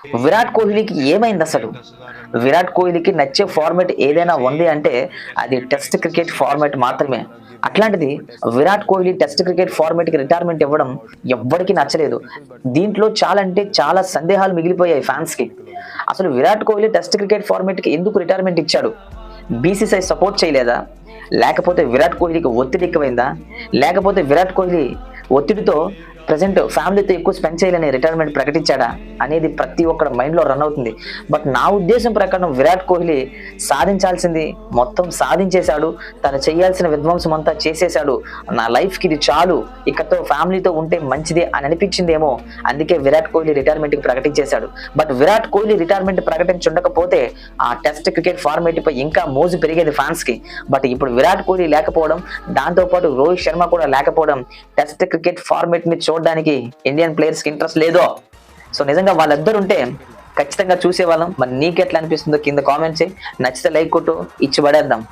విరాట్ కోహ్లీకి ఏమైంది అసలు? విరాట్ కోహ్లీకి నచ్చే ఫార్మాట్ ఏదైనా ఉంది అంటే అది టెస్ట్ క్రికెట్ ఫార్మాట్ మాత్రమే. అట్లాంటిది విరాట్ కోహ్లీ టెస్ట్ క్రికెట్ ఫార్మాట్‌కి రిటైర్మెంట్ ఇవ్వడం ఎవ్వడికి నచ్చలేదు. దీంట్లో చాలా అంటే చాలా సందేహాలు మిగిలిపోయాయి ఫ్యాన్స్‌కి. అసలు విరాట్ కోహ్లీ టెస్ట్ క్రికెట్ ఫార్మాట్‌కి ఎందుకు రిటైర్మెంట్ ఇచ్చాడు? బీసీసీఐ సపోర్ట్ చేయలేదా? లేకపోతే విరాట్ కోహ్లీకి ఒత్తిడి ఎక్కువైందా? లేకపోతే విరాట్ కోహ్లీ ఒత్తిడితో ప్రెజెంట్ ఫ్యామిలీతో ఎక్కువ స్పెండ్ చేయాలని రిటైర్మెంట్ ప్రకటించాడా అనేది ప్రతి ఒక్కరి మైండ్‌లో రన్ అవుతుంది. బట్ నా ఉద్దేశం ప్రకారం విరాట్ కోహ్లీ సాధించాల్సింది మొత్తం సాధించేశాడు. తను చేయాల్సిన విధ్వంసం అంతా చేసేశాడు. నా లైఫ్‌కి ఇది చాలు. ఇకతో ఫ్యామిలీతో ఉంటే మంచిదే అని అనిపించిందేమో. అందుకే విరాట్ కోహ్లీ రిటైర్మెంట్‌కి ప్రకటించేశాడు. బట్ విరాట్ కోహ్లీ రిటైర్మెంట్ ప్రకటించుండకపోతే ఆ టెస్ట్ క్రికెట్ ఫార్మాట్ పై ఇంకా మోజు పెరిగేది ఫ్యాన్స్‌కి. బట్ ఇప్పుడు విరాట్ కోహ్లీ లేకపోవడం, దాంతో పాటు రోహిత్ శర్మ కూడా లేకపోవడం టెస్ట్ క్రికెట్ ఫార్మాట్‌ని చూడడానికి ఇండియన్ ప్లేయర్స్ కి ఇంట్రెస్ట్ లేదో. సో నిజంగా వాళ్ళిద్దరు ఉంటే ఖచ్చితంగా చూసేవాళ్ళం. మరి నీకెట్లా అనిపిస్తుందో కింద కామెంట్ చేయి. నచ్చితే లైక్ కొట్టు, ఇచ్చి పడేద్దాం.